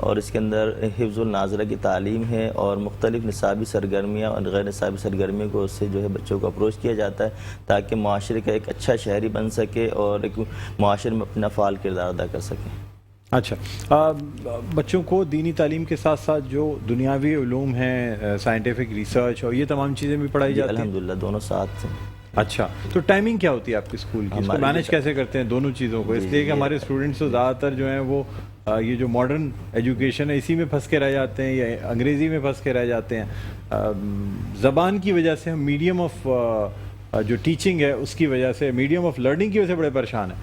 اور اس کے اندر حفظ الناظرہ کی تعلیم ہے اور مختلف نصابی سرگرمیاں اور غیر نصابی سرگرمیوں کو اس سے جو ہے بچوں کو اپروچ کیا جاتا ہے تاکہ معاشرے کا ایک اچھا شہری بن سکے اور ایک معاشرے میں اپنا فعال کردار ادا کر سکے. اچھا، بچوں کو دینی تعلیم کے ساتھ ساتھ جو دنیاوی علوم ہیں، سائنٹیفک ریسرچ اور یہ تمام چیزیں بھی پڑھائی جاتی ہیں؟ الحمدللہ دونوں ساتھ ہیں. اچھا، تو ٹائمنگ کیا ہوتی ہے آپ کے اسکول کی؟ اس کو مینیج کیسے کرتے ہیں دونوں چیزوں کو؟ اس لیے کہ ہمارے اسٹوڈنٹس تو زیادہ تر جو ہیں وہ یہ جو ماڈرن ایجوکیشن ہے اسی میں پھنس کے رہ جاتے ہیں یا انگریزی میں پھنس کے رہ جاتے ہیں. زبان کی وجہ سے ہم میڈیم آف جو ٹیچنگ ہے اس کی وجہ سے، میڈیم آف لرننگ کی وجہ سے بڑے پریشان ہیں.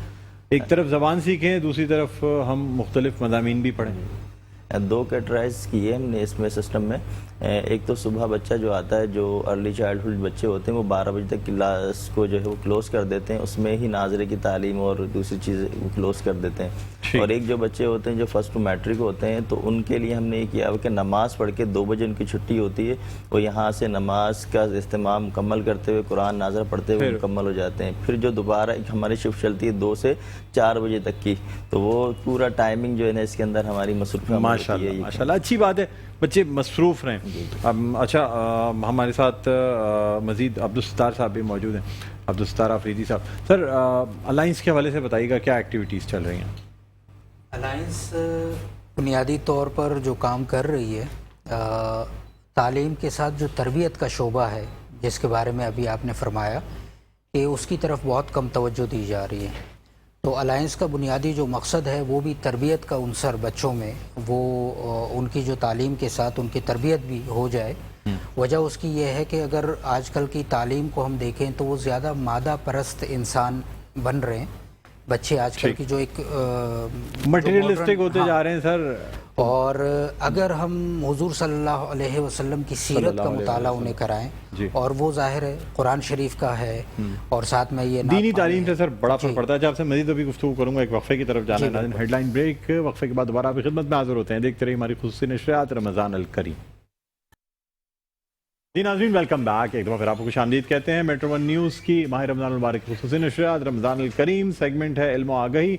ایک طرف زبان سیکھیں، دوسری طرف ہم مختلف مضامین بھی پڑھیں. دو کیٹرائز کیے ہم نے اس میں سسٹم میں. ایک تو صبح بچہ جو آتا ہے، جو ارلی چائلڈ ہوڈ بچے ہوتے ہیں، وہ 12 بجے تک کلاس کو جو ہے وہ کلوز کر دیتے ہیں، اس میں ہی ناظرے کی تعلیم اور دوسری چیزیں وہ کلوز کر دیتے ہیں. اور ایک جو بچے ہوتے ہیں جو فرسٹ ٹو میٹرک ہوتے ہیں، تو ان کے لیے ہم نے یہ کیا کہ نماز پڑھ کے 2 بجے ان کی چھٹی ہوتی ہے، وہ یہاں سے نماز کا اہتمام مکمل کرتے ہوئے قرآن ناظرہ پڑھتے ہوئے مکمل ہو جاتے ہیں. پھر جو دوبارہ ایک ہماری شفٹ چلتی ہے 2 سے 4 بجے تک کی، تو وہ پورا ٹائمنگ جو ہے نا اس کے اندر ہماری مصروف ہے. ماشاءاللہ اچھی بات ہے، بچے مصروف رہیں. اچھا، ہمارے ساتھ مزید عبدالستار صاحب بھی موجود ہیں. عبدالستار آفریدی صاحب، سر الائنس کے حوالے سے بتائیے گا کیا ایکٹیویٹیز چل رہی ہیں؟ الائنس بنیادی طور پر جو کام کر رہی ہے، تعلیم کے ساتھ جو تربیت کا شعبہ ہے جس کے بارے میں ابھی آپ نے فرمایا کہ اس کی طرف بہت کم توجہ دی جا رہی ہے. تو الائنس کا بنیادی جو مقصد ہے وہ بھی تربیت کا عنصر بچوں میں، وہ ان کی جو تعلیم کے ساتھ ان کی تربیت بھی ہو جائے. وجہ اس کی یہ ہے کہ اگر آج کل کی تعلیم کو ہم دیکھیں تو وہ زیادہ مادہ پرست انسان بن رہے ہیں بچے آج کل کی، جو ایک مٹیریلسٹک ہوتے جا رہے ہیں سر. اور اگر ہم حضور صلی اللہ علیہ وسلم کی سیرت کا مطالعہ انہیں کرائیں، اور وہ ظاہر ہے قرآن شریف کا ہے اور ساتھ میں یہ دینی تعلیم سے سر بڑا فرق پڑتا ہے. جب آپ سے مزید ابھی گفتگو کروں گا، ایک وقفے کی طرف جانا ہے. ہیڈ لائن بریک، وقفے کے بعد دوبارہ آپ کی خدمت میں حاضر ہوتے ہیں. دیکھتے رہیے ہماری خصوصی نشریات رمضان الکریم. جی ناظرین، ویلکم بیک. ایک دفعہ پھر آپ کو خوش آمدید کہتے ہیں. میٹرو ون نیوز کی ماہ رمضان المبارک کی خصوصی نشریات رمضان الکریم. سیگمنٹ ہے علم و آگہی،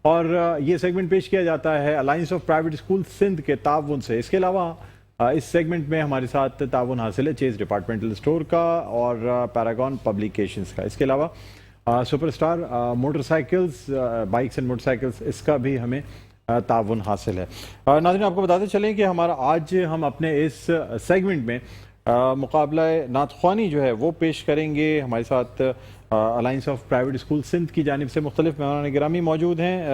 اور یہ سیگمنٹ پیش کیا جاتا ہے alliance of private school Sindh کے تعاون سے. اس کے علاوہ اس سیگمنٹ میں ہمارے ساتھ تعاون حاصل ہے چیز ڈپارٹمنٹل اسٹور کا اور پیراگون پبلیکیشنز کا. اس کے علاوہ super star motorcycles, bikes and motorcycles, اس کا بھی ہمیں تعاون حاصل ہے. ناظرین، آپ کو بتاتے چلیں کہ ہمارا آج ہم اپنے اس سیگمنٹ میں مقابلہ نعت خوانی جو ہے وہ پیش کریں گے. ہمارے ساتھ alliance of private school Sindh کی جانب سے مختلف مہمان گرامی موجود ہیں.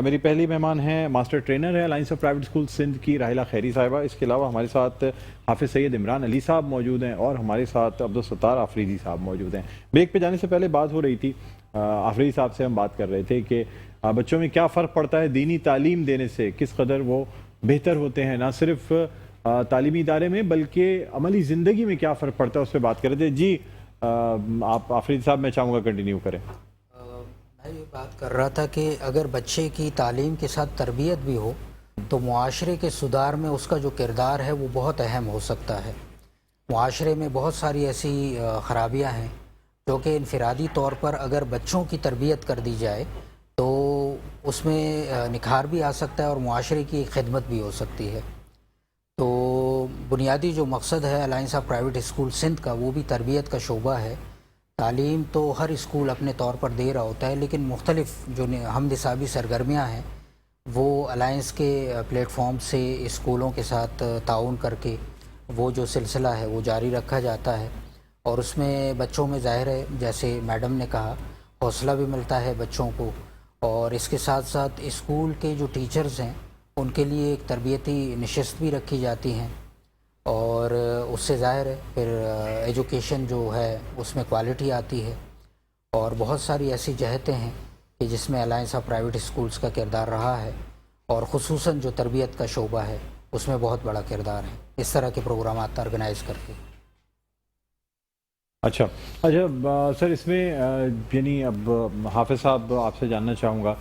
میری پہلی مہمان ہیں ماسٹر ٹرینر ہے alliance of private school Sindh کی راحلہ خیری صاحبہ. اس کے علاوہ ہمارے ساتھ حافظ سید عمران علی صاحب موجود ہیں اور ہمارے ساتھ عبدالستار آفریدی صاحب موجود ہیں. بریک پہ جانے سے پہلے بات ہو رہی تھی، آفریدی صاحب سے ہم بات کر رہے تھے کہ بچوں میں کیا فرق پڑتا ہے دینی تعلیم دینے سے، کس قدر وہ بہتر ہوتے ہیں، نہ صرف تعلیمی ادارے میں بلکہ عملی زندگی میں کیا فرق پڑتا ہے، اس پہ بات کر رہے تھے. جی آپ آفریدی صاحب میں چاہوں گا کنٹینیو کریں. میں یہ بات کر رہا تھا کہ اگر بچے کی تعلیم کے ساتھ تربیت بھی ہو تو معاشرے کے سدھار میں اس کا جو کردار ہے وہ بہت اہم ہو سکتا ہے. معاشرے میں بہت ساری ایسی خرابیاں ہیں جو کہ انفرادی طور پر اگر بچوں کی تربیت کر دی جائے تو اس میں نکھار بھی آ سکتا ہے اور معاشرے کی خدمت بھی ہو سکتی ہے. تو بنیادی جو مقصد ہے alliance of private school Sindh کا وہ بھی تربیت کا شعبہ ہے. تعلیم تو ہر اسکول اپنے طور پر دے رہا ہوتا ہے، لیکن مختلف جو ہم نصابی سرگرمیاں ہیں وہ الائنس کے پلیٹ فارم سے اسکولوں کے ساتھ تعاون کر کے وہ جو سلسلہ ہے وہ جاری رکھا جاتا ہے. اور اس میں بچوں میں ظاہر ہے جیسے میڈم نے کہا حوصلہ بھی ملتا ہے بچوں کو، اور اس کے ساتھ ساتھ اسکول کے جو ٹیچرز ہیں ان کے لیے ایک تربیتی نشست بھی رکھی جاتی ہیں، اور اس سے ظاہر ہے پھر ایجوکیشن جو ہے اس میں کوالٹی آتی ہے. اور بہت ساری ایسی جہتیں ہیں کہ جس میں الائنس آف پرائیویٹ اسکولز کا کردار رہا ہے، اور خصوصاً جو تربیت کا شعبہ ہے اس میں بہت بڑا کردار ہے اس طرح کے پروگرامات آرگنائز کر کے. اچھا سر، اس میں یعنی اب حافظ صاحب آپ سے جاننا چاہوں گا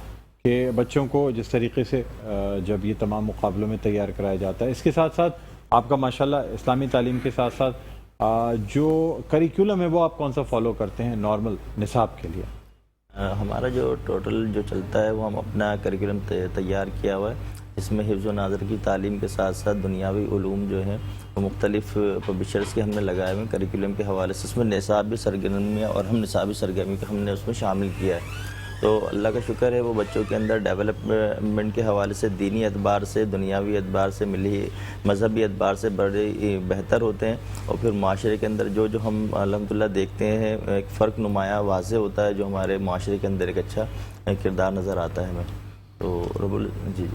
کہ بچوں کو جس طریقے سے جب یہ تمام مقابلوں میں تیار کرایا جاتا ہے، اس کے ساتھ ساتھ آپ کا ماشاءاللہ اسلامی تعلیم کے ساتھ ساتھ جو کریکولم ہے وہ آپ کون سا فالو کرتے ہیں نارمل نصاب کے لیے؟ ہمارا جو ٹوٹل جو چلتا ہے وہ ہم اپنا کریکولم تیار کیا ہوا ہے، اس میں حفظ و نظر کی تعلیم کے ساتھ ساتھ دنیاوی علوم جو ہیں وہ مختلف پبلشرز کے ہم نے لگائے ہوئے کریکولم کے حوالے سے. اس میں نصابی سرگرمیاں اور ہم نصابی سرگرمی کو ہم نے اس میں شامل کیا ہے. تو اللہ کا شکر ہے وہ بچوں کے اندر ڈیولپمنٹ کے حوالے سے دینی اعتبار سے, دنیاوی اعتبار سے, ملی مذہبی اعتبار سے بڑے بہتر ہوتے ہیں. اور پھر معاشرے کے اندر جو ہم الحمدللہ دیکھتے ہیں ایک فرق نمایاں واضح ہوتا ہے, جو ہمارے معاشرے کے اندر ایک اچھا کردار نظر آتا ہے ہمیں. تو جی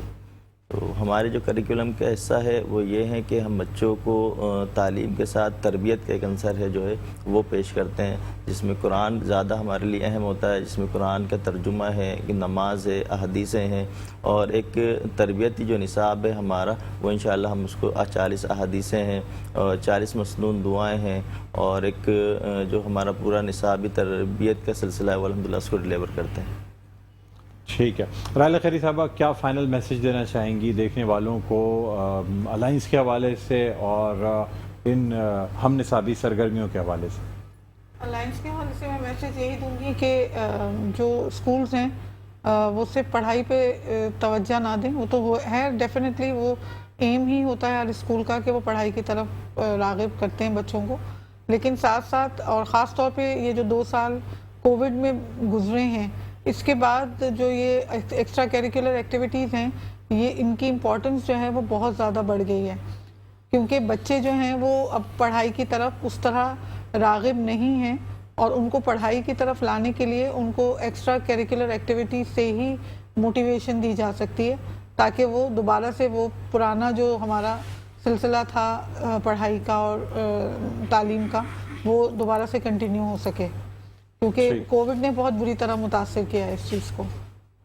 تو ہمارے جو کریکولم کا حصہ ہے وہ یہ ہے کہ ہم بچوں کو تعلیم کے ساتھ تربیت کا ایک عنصر ہے جو ہے وہ پیش کرتے ہیں, جس میں قرآن زیادہ ہمارے لیے اہم ہوتا ہے, جس میں قرآن کا ترجمہ ہے, نماز ہے, احادیثیں ہیں, اور ایک تربیتی جو نصاب ہے ہمارا وہ انشاءاللہ ہم اس کو 40 احادیثیں ہیں, 40 مسنون دعائیں ہیں, اور ایک جو ہمارا پورا نصابی تربیت کا سلسلہ ہے وہ الحمدللہ اس کو ڈیلیور کرتے ہیں. ٹھیک ہے. رائلہ خیری صاحبہ, کیا فائنل میسج دینا چاہیں گی دیکھنے والوں کو الائنس کے حوالے سے اور ان ہم نصابی سرگرمیوں کے حوالے سے؟ الائنس کے حوالے سے میں میسج یہی دوں گی کہ جو اسکولز ہیں وہ صرف پڑھائی پہ توجہ نہ دیں. وہ تو وہ ہے ڈیفینیٹلی, وہ ایم ہی ہوتا ہے ہر اسکول کا کہ وہ پڑھائی کی طرف راغب کرتے ہیں بچوں کو, لیکن ساتھ ساتھ اور خاص طور پہ یہ جو 2 سال کووڈ میں گزرے ہیں اس کے بعد جو یہ ایکسٹرا کیریکولر ایکٹیویٹیز ہیں یہ ان کی امپورٹنس جو ہے وہ بہت زیادہ بڑھ گئی ہے, کیونکہ بچے جو ہیں وہ اب پڑھائی کی طرف اس طرح راغب نہیں ہیں, اور ان کو پڑھائی کی طرف لانے کے لیے ان کو ایکسٹرا کیریکولر ایکٹیویٹیز سے ہی موٹیویشن دی جا سکتی ہے, تاکہ وہ دوبارہ سے وہ پرانا جو ہمارا سلسلہ تھا پڑھائی کا اور تعلیم کا وہ دوبارہ سے کنٹینیو ہو سکے. کیونکہ کووڈ نے بہت بری طرح متاثر کیا ہے اس چیز کو.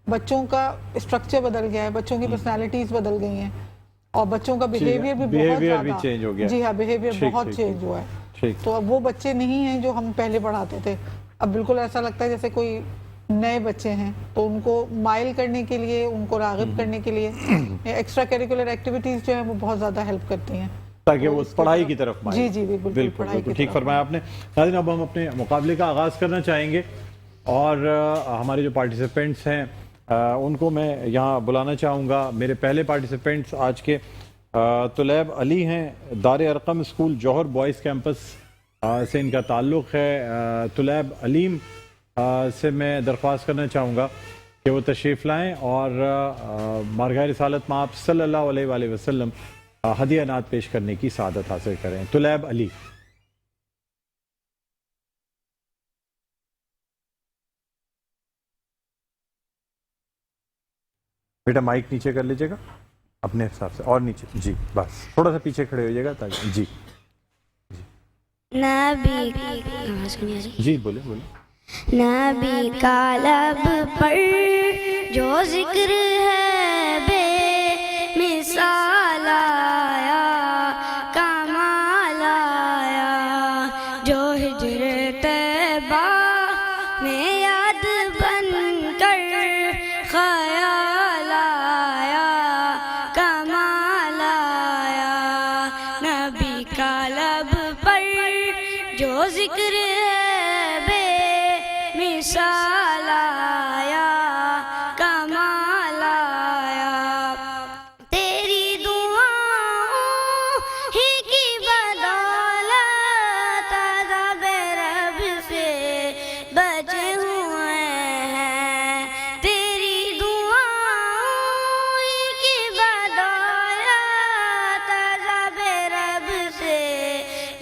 بچوں کا اسٹرکچر بدل گیا ہے, بچوں کی پرسنالٹیز بدل گئی ہیں, اور بچوں کا بیہیویئر بھی بہت زیادہ چینج ہو گیا. جی ہاں, بیہیویئر بہت چینج ہوا ہے. تو اب وہ بچے نہیں ہیں جو ہم پہلے پڑھاتے تھے, اب بالکل ایسا لگتا ہے جیسے کوئی نئے بچے ہیں. تو ان کو مائل کرنے کے لیے, ان کو راغب کرنے کے لیے ایکسٹرا کیریکولر ایکٹیویٹیز جو ہیں وہ بہت زیادہ ہیلپ کرتی ہیں تاکہ وہ پڑھائی کی طرف مائل. جی بالکل ٹھیک فرمایا آپ نے. ناظرین, اب ہم اپنے مقابلے کا آغاز کرنا چاہیں گے, اور ہمارے جو پارٹیسپینٹس ہیں ان کو میں یہاں بلانا چاہوں گا. میرے پہلے پارٹیسپینٹس آج کے طلیب علی ہیں, دار ارقم اسکول جوہر بوائز کیمپس سے ان کا تعلق ہے. طلیب علیم سے میں درخواست کرنا چاہوں گا کہ وہ تشریف لائیں اور بارگاہ رسالت مآب صلی اللہ علیہ وآلہ وسلم ہدیہ نعت پیش کرنے کی سعادت حاصل کریں. طلیب علی. بیٹا مائک نیچے کر لیجیے گا اپنے حساب سے, اور نیچے, جی بس تھوڑا سا پیچھے کھڑے ہوئیے گا تاکہ جی جی بولے. نبی کا لب پر جو ذکر ہے بے مثال آیا, کمال آیا, جو ہجر طیبہ میں یاد بن کر خیال آیا, کمال آیا. نبی کا لب پر جو ذکر ہے بے مثال آیا, کمال آیا. تیری دعاؤں ہی کی بدولت عذاب رب سے بچے ہوئے ہیں. تیری دعاؤں ہی کی بدولت عذاب رب سے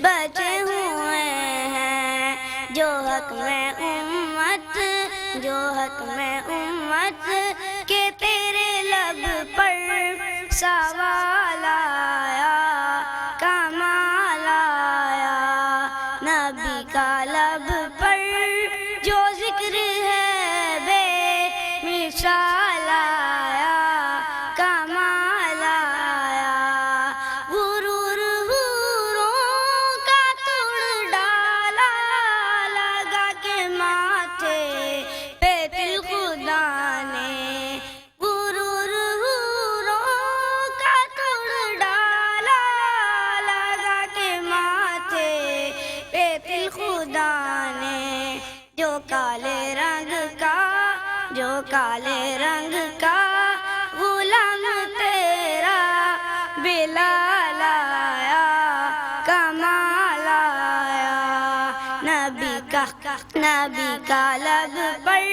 بچے ہوئے ہیں. جو حق میں امت کے تیرے لب پر سوال آیا, کمال آیا. نبی کا لب پر جو ذکر ہے بے مثال آیا, کمال آیا. غرور حوروں کا توڑ ڈالا, لگا کے ماتھے پہ دل خدا نے. غرور حوروں کا توڑ ڈالا, لگا کے ماتھے پہ دل خدا نے. جو کالے رنگ کا غلام تیرا نبی کا لب پر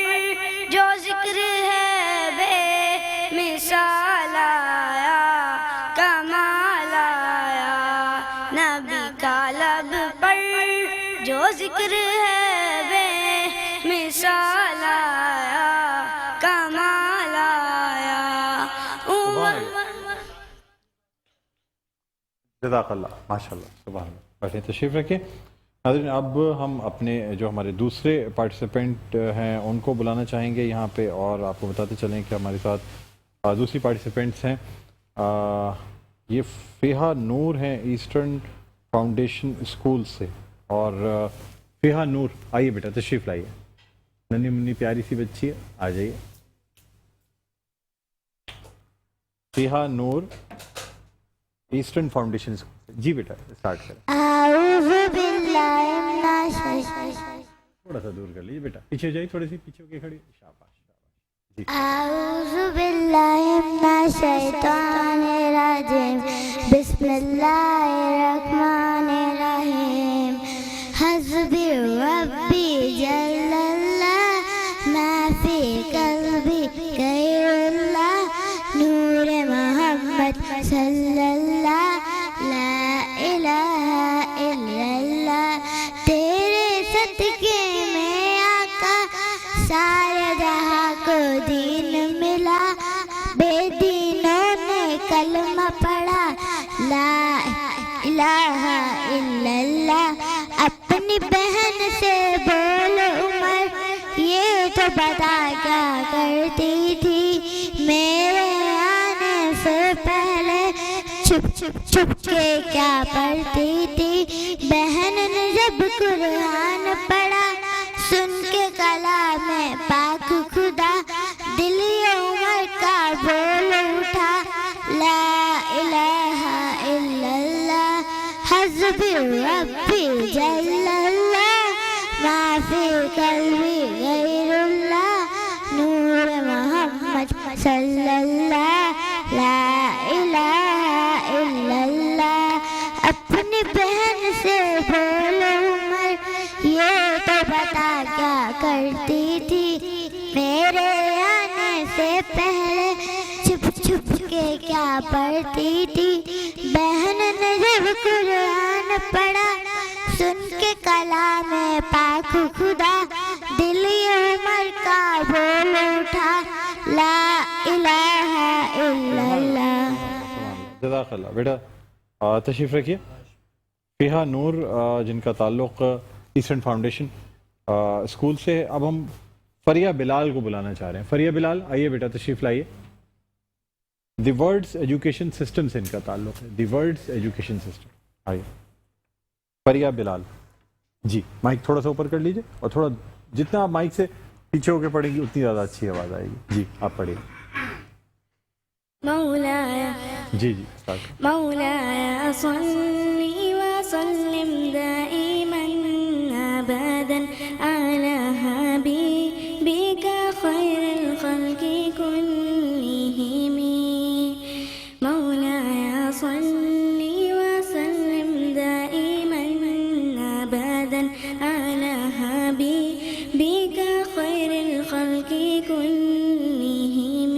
جو ذکر ہے بے مثال آیا کمال آیا نبی کا لب پر جو ذکر ہے بے مثال آیا کمال آیا جزاک اللہ ماشاء اللہ سبحان اللہ. بیٹھیں تشریف رکھیں. ناظرین اب ہم اپنے جو ہمارے دوسرے پارٹیسپینٹ ہیں ان کو بلانا چاہیں گے یہاں پہ, اور آپ کو بتاتے چلیں کہ ہمارے ساتھ دوسری پارٹیسپینٹس ہیں. یہ فیحا نور ہیں ایسٹرن فاؤنڈیشن اسکول سے. اور فیحا نور آئیے بیٹا تشریف لائیے, ننھی منی پیاری سی بچی ہے, آ جائیے. فیحا نور ایسٹرن فاؤنڈیشن اسکول سے. جی بیٹا اسٹارٹ کریں. اعوذ باللہ من الشیطان, تھوڑا سا دور کر لیجیے بیٹا, پیچھے جائیے, تھوڑی سی پیچھے ہو کے کھڑی. شاباش شاباش. جی اعوذ باللہ من الشیطان الرجیم, بسم اللہ الرحمن الرحیم. حسبی ربی جل اللہ, ما فی قلبی غیر اللہ, نور محمد صلی اللہ, لا الہ الا اللہ. تیرے صدقے میں آقا سارے جہاں کو دین ملا, بے دینوں نے کلمہ پڑھا, لا الہ الا اللہ. اپنی بہن سے بول عمر, یہ تو بتا کیا کرتی تھی میرے آنے سے پہلے, چھپ چھپ چھپ کے کیا پڑھتی تھی. بہن نے جب قرآن پڑھا, سن کے کلام پاک خدا, دل عمر کا بول اٹھا, لا الہ الا اللہ. حسبی ربی جل اللہ, ما فی قلبی غیر اللہ, نور محمد صلی اللہ, لا الہ الا اللہ. اپنی بہن سے بول عمر, یہ تو بتا کیا کرتی تھی میرے آنے سے پہلے, چھپ چھپ کے کیا پڑھتی تھی. بہن نے جب قرآن پڑھا, سن کے کلام پاک خدا, دل عمر کا بول اٹھا, لا الہ الا اللہ. جزاک اللہ. بیٹا تشریف رکھیے. فیحا نور جن کا تعلق ایسٹرن فاؤنڈیشن اسکول سے. اب ہم فریہ بلال کو بلانا چاہ رہے ہیں. فریہ بلال آئیے بیٹا تشریف لائیے. دی ورڈز ایجوکیشن سسٹم سے ان کا تعلق ہے. دی ورڈز ایجوکیشن سسٹم. آئیے فریہ بلال. جی مائک تھوڑا سا اوپر کر لیجیے, اور تھوڑا جتنا آپ مائک سے پیچھے ہو کے پڑھیں گی اتنی زیادہ اچھی آواز آئے گی. جی آپ پڑھیے. مولایا جی جی اسٹارٹ. مولایا صلی وسلم دائما ابدا على حبيبك خير الخلق كلهم. مولاي صلي وسلم دائما ابدا على حبيبك خير الخلق كلهم.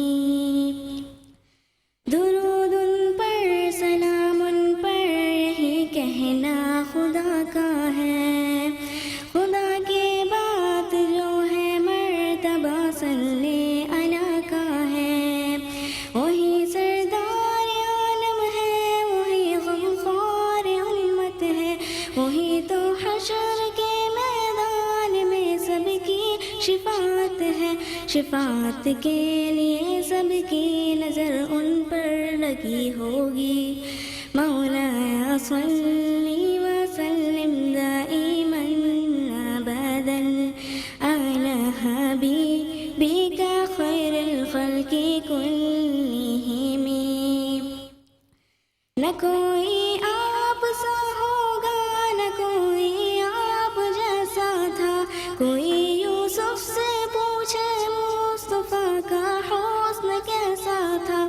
درود پر سلام پر یہی کہنا خدا کا ہے, خدا کی بات جو ہے مرتبہ صلی علی کا ہے. وہی سردار عالم ہے, وہی غمخوار امت ہے, وہی تو حشر کے میدان میں سب کی شفاعت ہے. شفاعت کے لیے سب کی نظر ان پر لگی ہوگی. مولایا صلی وسلم دائما ابدا على حبيبك خير الخلق كلهم. نہ کوئی آپ سا ہوگا, نہ کوئی آپ جیسا تھا, کوئی یوسف سے پوچھے مصطفیٰ کا حسن کیسا تھا.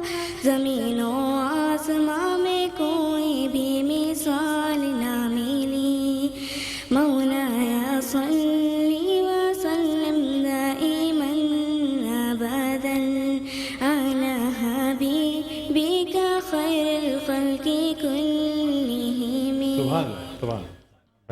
زمین و آسمان میں کوئی بھی مثال نہ ملی. مولایا صلی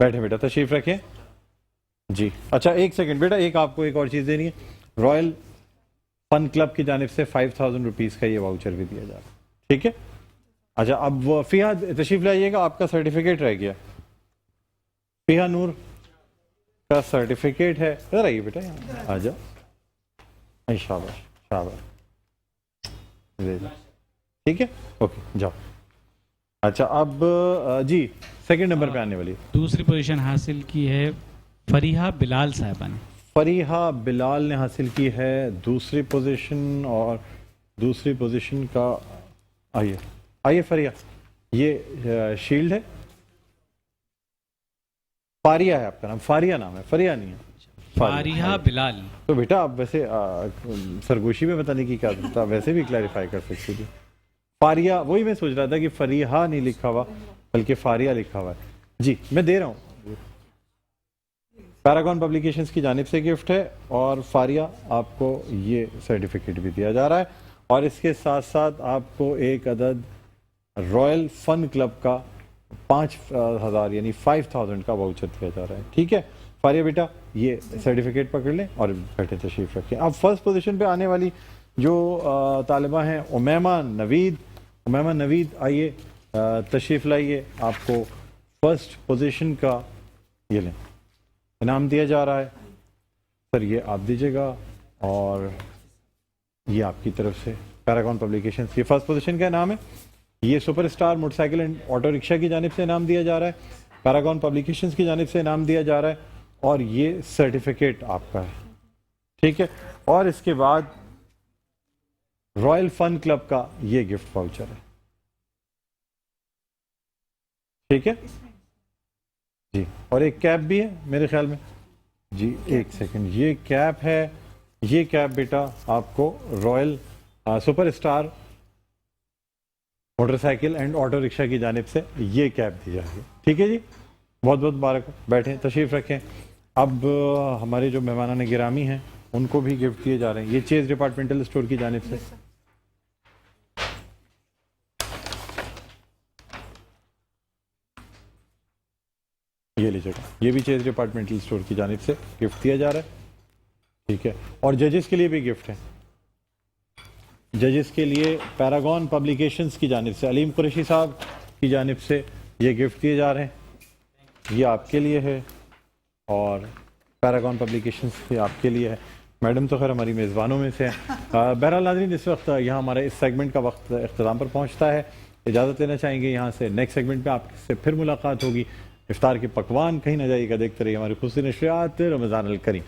بیٹھے بیٹا تشریف رکھیں جی. اچھا ایک سیکنڈ بیٹا, ایک آپ کو ایک اور چیز دینی ہے. رائل فن کلب کی جانب سے 5000 روپیز کا یہ واؤچر بھی دیا جا رہا ہے, ٹھیک ہے. اچھا اب فیحا تشریف لائیے گا, آپ کا سرٹیفکیٹ رہ گیا. فیحا نور کا سرٹیفکیٹ ہے, ادھر آئیے بیٹا, یہاں آ جاؤ. شاباش شاباش, ٹھیک ہے, اوکے جاؤ. اچھا اب جی سیکنڈ نمبر پہ آنے والی دوسری پوزیشن حاصل کی ہے فریحہ بلال صاحبہ نے. فریحہ بلال نے حاصل کی ہے دوسری پوزیشن. اور دوسری پوزیشن کا آئیے آئیے فریحہ, یہ شیلڈ ہے. فاریہ ہے آپ کا نام, فاریہ نام ہے, فریحہ نہیں ہے. فریحہ بلال. تو بیٹا آپ ویسے سرگوشی میں بتانے کی کیا ضرورت ہے, ویسے بھی کلیریفائی کر سکتی تھی. فاریہ, وہی میں سوچ رہا تھا کہ فریحہ نہیں لکھا ہوا بلکہ فاریہ لکھا ہوا ہے. جی میں دے رہا ہوں. پیراگون پبلیکیشنز کی جانب سے گفٹ ہے, اور فاریہ آپ کو یہ سرٹیفکیٹ بھی دیا جا رہا ہے, اور اس کے ساتھ ساتھ آپ کو ایک عدد رائل فن کلب کا 5000 یعنی 5000 کا واؤچر دیا جا رہا ہے, ٹھیک ہے. فاریہ بیٹا یہ سرٹیفکیٹ پکڑ لیں اور بیٹھے تشریف رکھیں. اب فرسٹ پوزیشن پہ آنے والی جو طالبہ ہیں امیمہ نوید. امیمہ نوید آئیے تشریف لائیے, آپ کو فرسٹ پوزیشن کا یہ لیں انعام دیا جا رہا ہے. سر یہ آپ دیجیے گا, اور یہ آپ کی طرف سے پیراگون پبلیکیشنز, یہ فرسٹ پوزیشن کا انعام ہے. یہ super star motorcycle and auto rickshaw کی جانب سے انعام دیا جا رہا ہے, پیراگون پبلیکیشنز کی جانب سے انعام دیا جا رہا ہے, اور یہ سرٹیفکیٹ آپ کا ہے, ٹھیک ہے. اور اس کے بعد رائل فن کلب کا یہ گفٹ واؤچر ہے, ٹھیک ہے جی. اور ایک کیپ بھی ہے میرے خیال میں جی, ایک سیکنڈ, یہ کیپ ہے. یہ کیپ بیٹا آپ کو royal super star motorcycle and auto rickshaw کی جانب سے یہ کیپ دی جائے گی, ٹھیک ہے جی. بہت بہت مبارک, بیٹھیں تشریف رکھیں. اب ہمارے جو مہمانان گرامی ہیں ان کو بھی گفٹ دیے جا رہے ہیں, یہ چیز ڈپارٹمنٹل اسٹور کی جانب سے. یہ لیجیے گا, یہ بھی چیز ڈپارٹمنٹل اسٹور کی جانب سے گفٹ دیا جا رہا ہے, ٹھیک ہے. اور ججز کے لیے بھی گفٹ ہے. ججز کے لیے پیراگون پبلیکیشنز کی جانب سے علیم قریشی صاحب کی جانب سے یہ گفٹ دیے جا رہے ہیں. یہ آپ کے لیے ہے, اور پیراگون پبلیکیشنز بھی آپ کے لیے ہے. میڈم تو خیر ہماری میزبانوں میں سے ہیں. بہرحال ناظرین, اس وقت یہاں ہمارا اس سیگمنٹ کا وقت اختتام پر پہنچتا ہے. اجازت لینا چاہیں گے یہاں سے. نیکسٹ سیگمنٹ میں آپ سے پھر ملاقات ہوگی. افطار کے پکوان کہیں نہ جائیے گا, دیکھتے رہیے ہماری خصوصی نشریات رمضان الکریم.